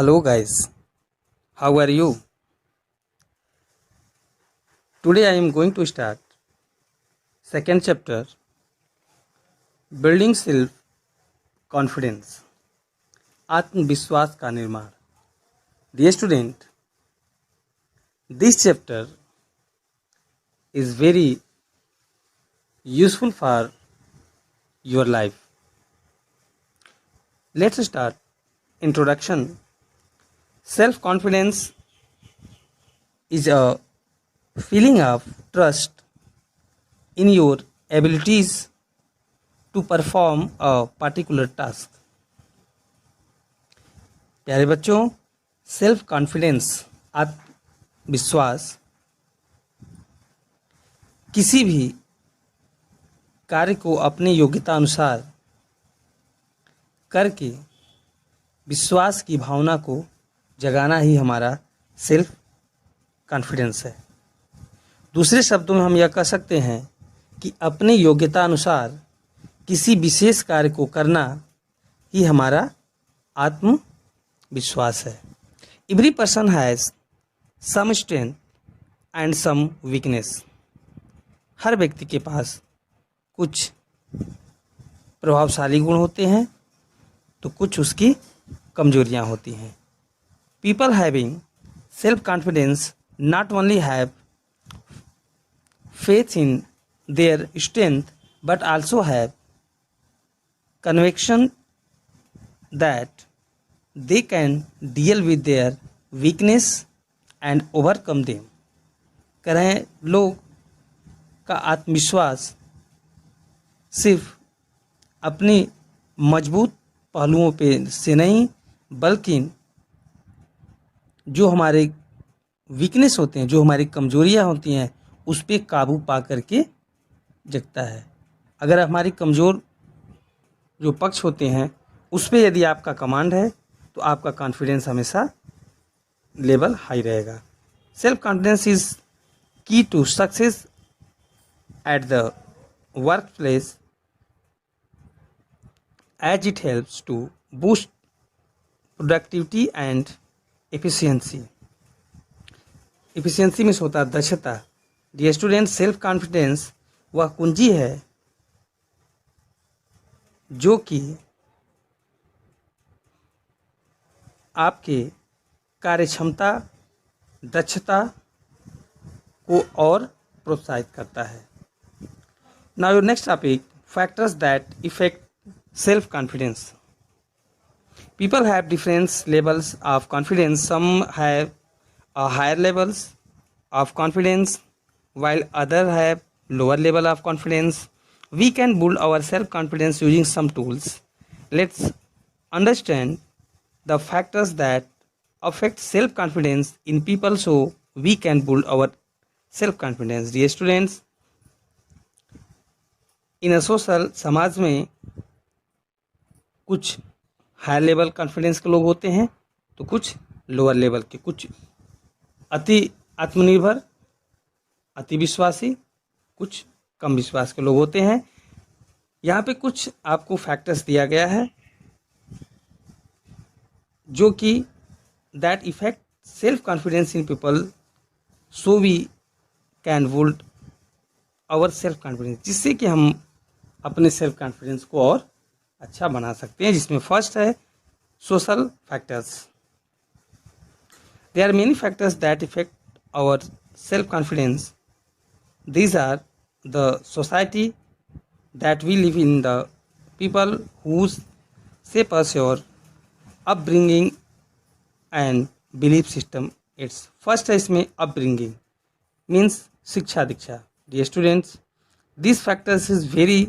Hello guys, how are you? Today I am going to start second chapter, Building Self Confidence, आत्मविश्वास का निर्माण. Dear student, this chapter is very useful for your life. Let's start. Introduction. Self-confidence is a feeling of trust in your abilities to perform a particular task. प्यारे बच्चों, self confidence आत्मविश्वास किसी भी कार्य को अपनी योग्यता अनुसार करके विश्वास की भावना को जगाना ही हमारा सेल्फ कॉन्फिडेंस है. दूसरे शब्दों में हम यह कह सकते हैं कि अपनी योग्यता अनुसार किसी विशेष कार्य को करना ही हमारा आत्मविश्वास है. Every person has some strength and some weakness. हर व्यक्ति के पास कुछ प्रभावशाली गुण होते हैं तो कुछ उसकी कमजोरियां होती हैं. People having self confidence not only have faith in their strength but also have conviction that they can deal with their weakness and overcome them. कह रहे हैं लोग का आत्मविश्वास सिर्फ अपनी मजबूत पहलुओं पे से नहीं बल्कि जो हमारे वीकनेस होते हैं, जो हमारी कमजोरियां होती हैं, उस पर काबू पा करके जगता है. अगर हमारी कमज़ोर जो पक्ष होते हैं उस पर यदि आपका कमांड है तो आपका कॉन्फिडेंस हमेशा लेवल हाई रहेगा. Self confidence is key to success at the work place as it helps to boost productivity and efficiency. Efficiency में होता है दक्षता. डियर स्टूडेंट, सेल्फ कॉन्फिडेंस वह कुंजी है जो कि आपके कार्यक्षमता दक्षता को और प्रोत्साहित करता है. Now your next topic, factors that effect self confidence. People have different levels of confidence. Some have a higher levels of confidence while others have lower level of confidence. We can build our self-confidence using some tools. Let's understand the factors that affect self-confidence in people so we can build our self-confidence. Dear students, in a social समाज में कुछ higher level confidence के लोग होते हैं तो कुछ lower level के, कुछ अति आत्मनिर्भर अति विश्वासी, कुछ कम विश्वास के लोग होते हैं. यहाँ पे कुछ आपको फैक्टर्स दिया गया है जो कि that effect self confidence in people so we can build our self confidence, जिससे कि हम अपने सेल्फ कॉन्फिडेंस को और अच्छा बना सकते हैं. जिसमें फर्स्ट है social factors. There are many factors that effect our self confidence. These are the society that we live in, the people whose shape us, your upbringing and belief system. It's first है इसमें upbringing means शिक्षा दीक्षा. Dear students, this factors is very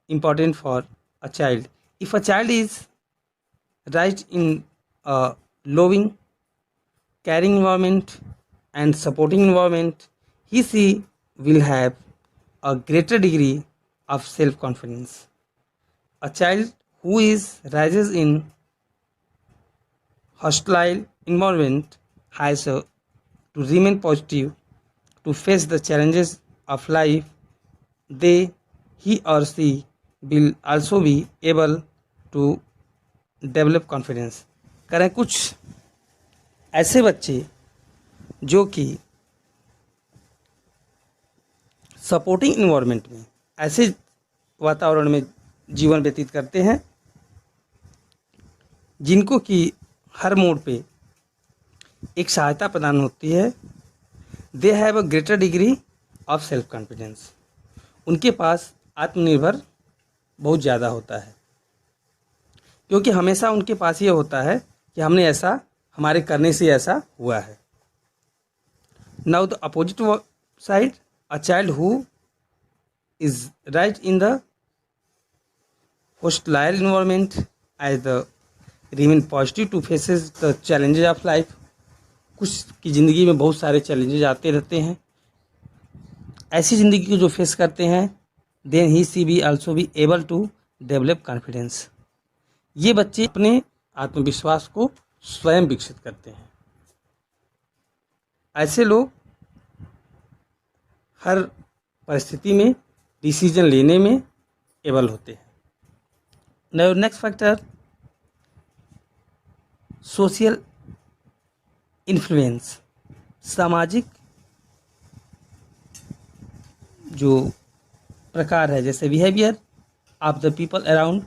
important for a child. If a child is raised in a loving, caring environment and supporting environment, she will have a greater degree of self-confidence. A child who is raised in hostile environment has to remain positive to face the challenges of life. He or she will also be able to develop confidence. करें कुछ ऐसे बच्चे जो कि supporting environment में, ऐसे वातावरण में जीवन व्यतीत करते हैं जिनको कि हर मोड़ पे एक सहायता प्रदान होती है। They have a greater degree of self confidence, उनके पास आत्मनिर्भर बहुत ज़्यादा होता है, क्योंकि हमेशा उनके पास ये होता है कि हमने ऐसा, हमारे करने से ऐसा हुआ है। Now the opposite side, a child who is right in the hostile environment as the remain positive to faces the challenges of life। कुछ की ज़िंदगी में बहुत सारे चैलेंजेस आते रहते हैं, ऐसी ज़िंदगी को जो फेस करते हैं, then he she be also be able to develop confidence. ये बच्चे अपने आत्मविश्वास को स्वयं विकसित करते हैं। ऐसे लोग हर परिस्थिति में डिसीजन लेने में एबल होते हैं। Now next factor, social influence, सामाजिक जो प्रकार है, जैसे behaviour of the people around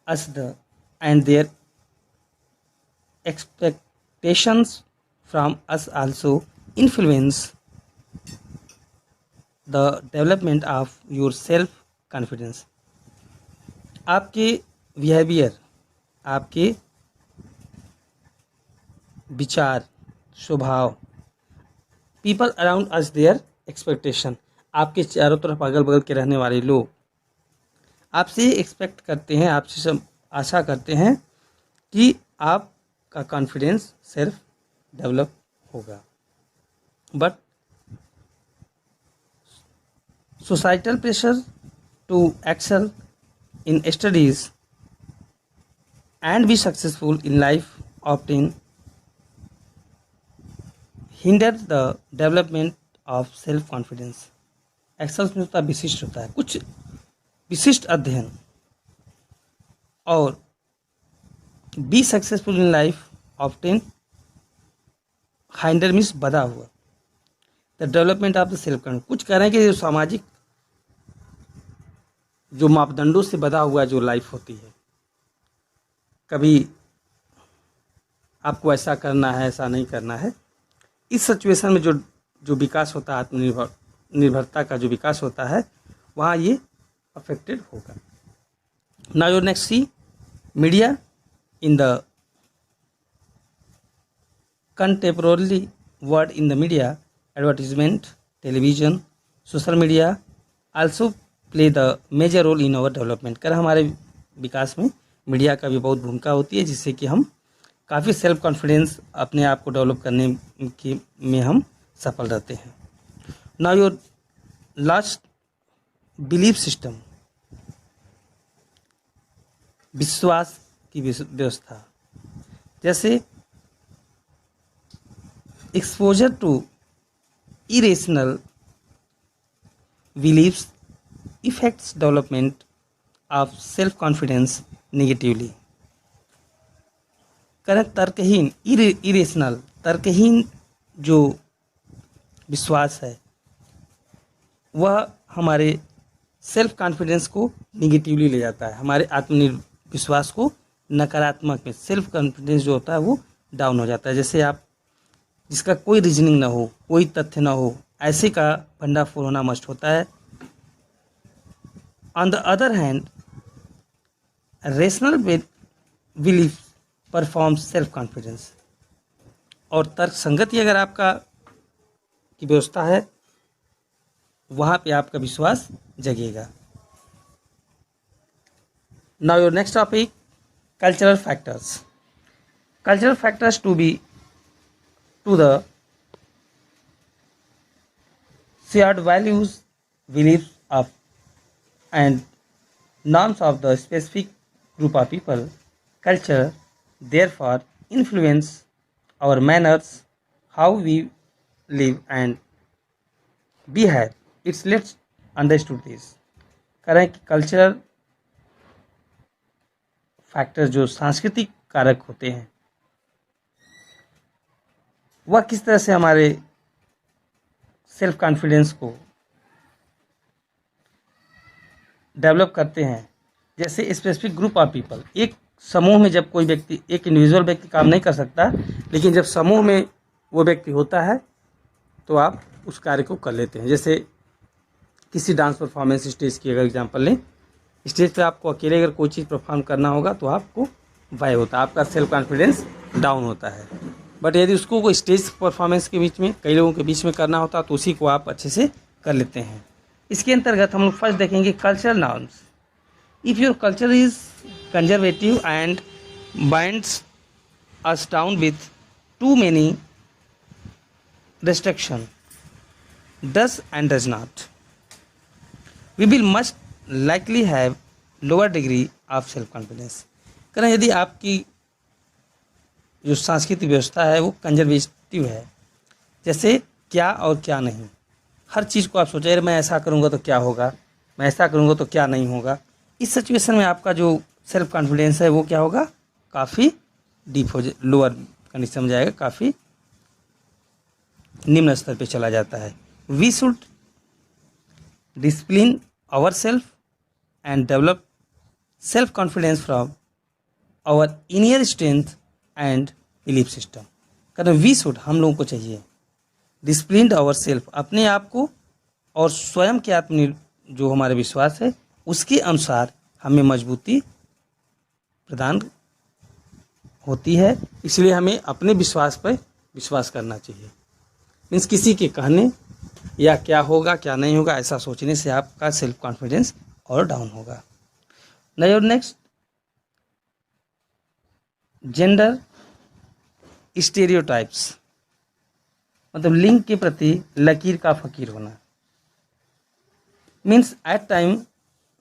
us the end there expectations from us also influence the development of your self confidence. आपके बिहेवियर, आपके विचार, स्वभाव, people around us their expectation, आपके चारों तरफ अगल बगल के रहने वाले लोग आपसे एक्सपेक्ट करते हैं, आपसे सब आशा करते हैं कि आपका कॉन्फिडेंस सेल्फ डेवलप होगा। But societal pressure to excel in studies and be successful in life often hinder the development of self confidence। Excel में होता है, विशिष्ट होता है, कुछ विशिष्ट अध्ययन और be successful in life often hinder means बधा हुआ the development of the self confidence. कुछ कह रहे हैं कि जो सामाजिक जो मापदंडों से बधा हुआ जो लाइफ होती है, कभी आपको ऐसा करना है, ऐसा नहीं करना है, इस सिचुएशन में जो विकास होता है, निर्भरता का जो विकास होता है, वहाँ ये अफेक्टेड होगा। Now your next see, media in the contemporary word in the media, advertisement, television, social media also play the major role in our development. कर हमारे विकास में मीडिया का भी बहुत भूमिका होती है, जिससे कि हम काफ़ी सेल्फ कॉन्फिडेंस अपने आप को डेवलप करने में हम सफल रहते हैं। Now your last, belief system, विश्वास की व्यवस्था, जैसे exposure to irrational believes effects development of self confidence negatively. करें तर्कहीन, इरेशनल, तर्कहीन जो विश्वास है, वह हमारे सेल्फ कॉन्फिडेंस को निगेटिवली ले जाता है, हमारे आत्मविश्वास को नकारात्मक में, सेल्फ कॉन्फिडेंस जो होता है वो डाउन हो जाता है। जैसे आप जिसका कोई रीजनिंग ना हो, कोई तथ्य ना हो, ऐसे का भंडाफोड़ होना मस्ट होता है। On the other hand, rational belief performs self confidence। और तर्क संगति अगर आपका की व्यवस्था है, वहाँ पे आपका विश्वास जगेगा। Now your next topic, cultural factors। Cultural factors to the shared values, beliefs of and norms of the specific group of people। Culture therefore influence our manners, how we live and behave। It's let's understood this। करें कि cultural factor जो सांस्कृतिक कारक होते हैं, वह किस तरह से हमारे सेल्फ कॉन्फिडेंस को डेवलप करते हैं। जैसे स्पेसिफिक ग्रुप ऑफ पीपल, एक समूह में जब कोई व्यक्ति, एक इंडिविजुअल व्यक्ति काम नहीं कर सकता, लेकिन जब समूह में वो व्यक्ति होता है तो आप उस कार्य को कर लेते हैं। जैसे किसी डांस परफॉर्मेंस स्टेज की अगर एग्जांपल लें, स्टेज पे आपको अकेले अगर कोई चीज़ परफॉर्म करना होगा तो आपको भय होता है, आपका सेल्फ कॉन्फिडेंस डाउन होता है। बट यदि उसको कोई स्टेज परफॉर्मेंस के बीच में, कई लोगों के बीच में करना होता तो उसी को आप अच्छे से कर लेते हैं। इसके अंतर्गत हम लोग फर्स्ट देखेंगे cultural norms. If your culture is conservative and binds us down with to many restriction does and does not, we will much likely have lower degree of self confidence। करें यदि आपकी जो सांस्कृतिक व्यवस्था है वो कंजर्वेटिव है, जैसे क्या और क्या नहीं, हर चीज़ को आप सोचें अरे मैं ऐसा करूँगा तो क्या होगा, मैं ऐसा करूँगा तो क्या नहीं होगा। इस सिचुएशन में आपका जो सेल्फ कॉन्फिडेंस है वो क्या होगा, काफ़ी डीप हो लोअर कंडीशन में जाएगा, काफ़ी निम्न स्तर पे चला जाता है। We should discipline our self and develop self confidence from our inner strength and belief system. कारण वी शुड, हम लोगों को चाहिए, डिसिप्लिन आवर सेल्फ, अपने आप को और स्वयं के आत्म जो हमारे विश्वास है उसके अनुसार हमें मजबूती प्रदान होती है। इसलिए हमें अपने विश्वास पर विश्वास करना चाहिए। मीन्स किसी के कहने या क्या होगा क्या नहीं होगा ऐसा सोचने से आपका सेल्फ कॉन्फिडेंस और डाउन होगा। नाउ नेक्स्ट, जेंडर स्टेरियोटाइप्स, मतलब लिंग के प्रति लकीर का फकीर होना। Means at time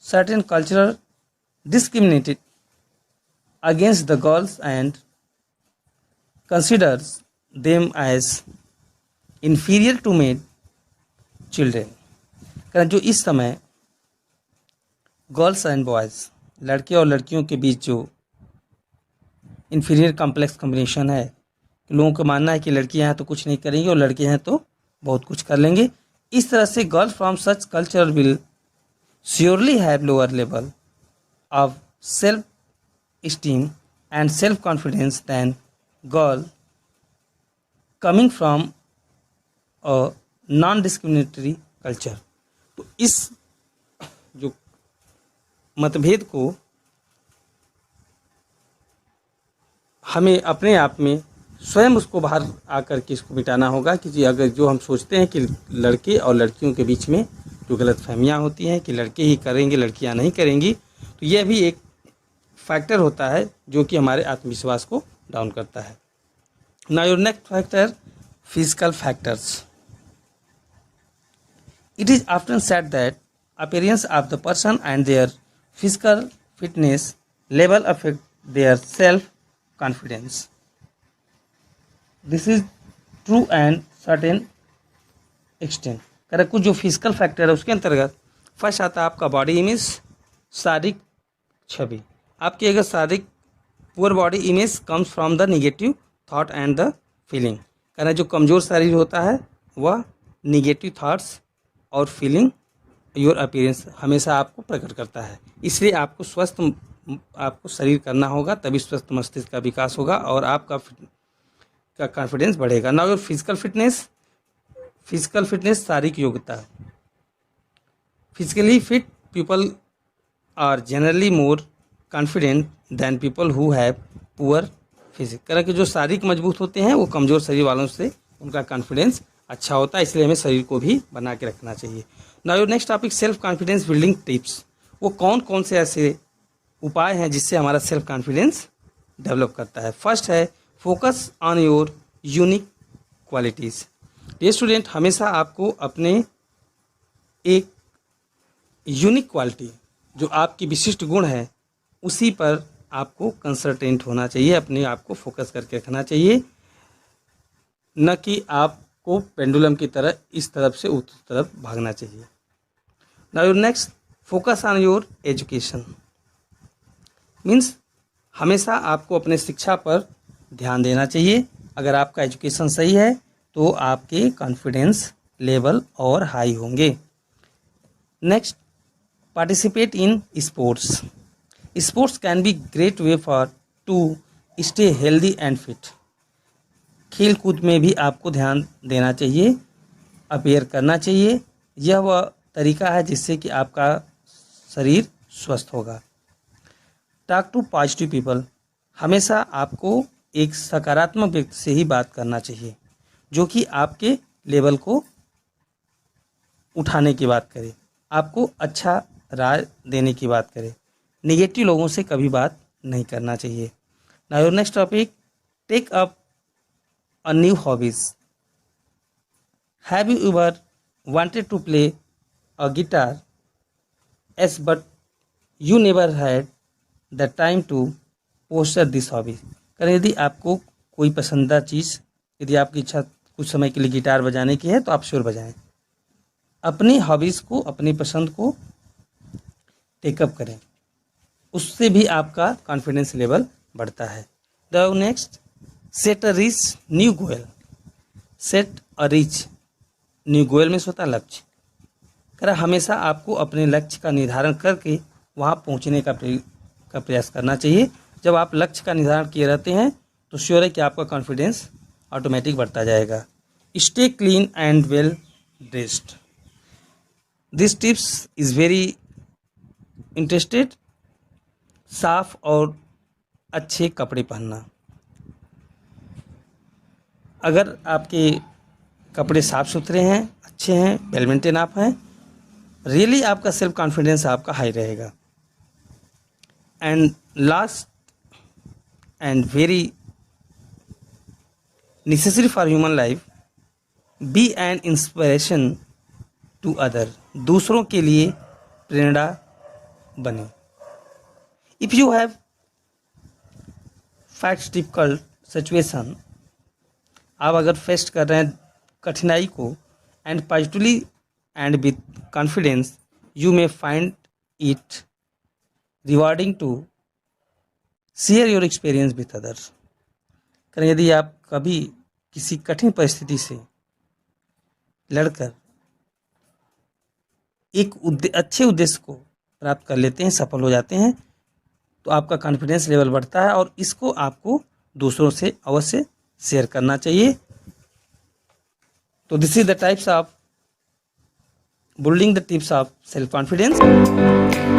certain cultural discriminated against the girls and considers them as inferior to male children। कारण जो इस समय गर्ल्स एंड बॉयज़, लड़के और लड़कियों के बीच जो इन्फीरियर कॉम्प्लेक्स कॉम्बिनेशन है, लोगों का मानना है कि लड़कियां हैं तो कुछ नहीं करेंगी और लड़के हैं तो बहुत कुछ कर लेंगे। इस तरह से girls from such culture will surely have lower level of self esteem and self confidence than girl coming from non discriminatory culture. तो इस जो मतभेद को हमें अपने आप में स्वयं उसको बाहर आकर के इसको मिटाना होगा कि जी अगर जो हम सोचते हैं कि लड़के और लड़कियों के बीच में जो गलत फहमियाँ होती हैं कि लड़के ही करेंगे लड़कियां नहीं करेंगी, तो यह भी एक फैक्टर होता है जो कि हमारे आत्मविश्वास को डाउन करता है। Now your next factor, physical factors. It is often said that appearance of the person and their physical fitness level affect their self-confidence. This is true and certain extent। करें कुछ जो फिजिकल फैक्टर है उसके अंतर्गत first आता है आपका body image, शारीरिक छवि। आपकी अगर शारीरिक poor body image comes from the negative thought and the feeling. करें जो कमज़ोर शरीर होता है वह निगेटिव थाट्स और फीलिंग योर अपीयरेंस हमेशा आपको प्रकट करता है। इसलिए आपको स्वस्थ आपको शरीर करना होगा, तभी स्वस्थ मस्तिष्क का विकास होगा और आपका कॉन्फिडेंस बढ़ेगा। नाउ योर फिजिकल फिटनेस शारीरिक योग्यता। Physically fit people are generally more confident than people who have poor physique. कारण कि जो शारीरिक मजबूत होते हैं वो कमज़ोर शरीर वालों से उनका कॉन्फिडेंस अच्छा होता है, इसलिए हमें शरीर को भी बना के रखना चाहिए। Now your next topic, self confidence building tips. वो कौन कौन से ऐसे उपाय हैं जिससे हमारा सेल्फ कॉन्फिडेंस डेवलप करता है। फर्स्ट है focus on your unique qualities. ये स्टूडेंट हमेशा आपको अपने एक यूनिक क्वालिटी जो आपकी विशिष्ट गुण है उसी पर आपको कंसंट्रेट होना चाहिए, अपने आप को फोकस करके रखना चाहिए, न कि आप को पेंडुलम की तरह इस तरफ से उस तरफ भागना चाहिए। Now your next, focus on your education. Means हमेशा आपको अपने शिक्षा पर ध्यान देना चाहिए, अगर आपका एजुकेशन सही है तो आपके कॉन्फिडेंस लेवल और हाई होंगे। Next, participate in sports. Sports can be great way for to stay healthy and fit. खेल कूद में भी आपको ध्यान देना चाहिए, अपेयर करना चाहिए। यह वह तरीका है जिससे कि आपका शरीर स्वस्थ होगा। Talk to positive people. हमेशा आपको एक सकारात्मक व्यक्ति से ही बात करना चाहिए जो कि आपके लेवल को उठाने की बात करे, आपको अच्छा राय देने की बात करे। नेगेटिव लोगों से कभी बात नहीं करना चाहिए। Now your next topic, take up a new hobbies. Have you ever wanted to play a guitar as but you never had the time to foster this hobby. करें यदि आपको कोई पसंदीदा चीज़, यदि आपकी इच्छा कुछ समय के लिए गिटार बजाने की है तो आप श्योर बजाएं। अपनी हॉबीज़ को, अपनी पसंद को टेकअप करें, उससे भी आपका कॉन्फिडेंस लेवल बढ़ता है। The next, set a rich new goal. Set a rich new goal में होता लक्ष्य। कर हमेशा आपको अपने लक्ष्य का निर्धारण करके वहाँ पहुँचने का प्रयास करना चाहिए। जब आप लक्ष्य का निर्धारण किए रहते हैं तो श्योर है कि आपका कॉन्फिडेंस ऑटोमेटिक बढ़ता जाएगा। Stay clean and well dressed. This tips is very interested. साफ और अच्छे कपड़े पहनना। अगर आपके कपड़े साफ सुथरे हैं, अच्छे हैं, वेल मेंटेन आप हैं, रियली आपका सेल्फ कॉन्फिडेंस आपका हाई रहेगा। And last and very necessary for human life, be an inspiration to other. दूसरों के लिए प्रेरणा बने। If you have faced difficult situation, आप अगर फेस कर रहे हैं कठिनाई को, and positively and with confidence, you may find it rewarding to share your experience with others. करें यदि आप कभी किसी कठिन परिस्थिति से लड़कर एक अच्छे उद्देश्य को प्राप्त कर लेते हैं, सफल हो जाते हैं, तो आपका कॉन्फिडेंस लेवल बढ़ता है और इसको आपको दूसरों से अवश्य शेयर करना चाहिए। तो this is the types of building the tips of self confidence.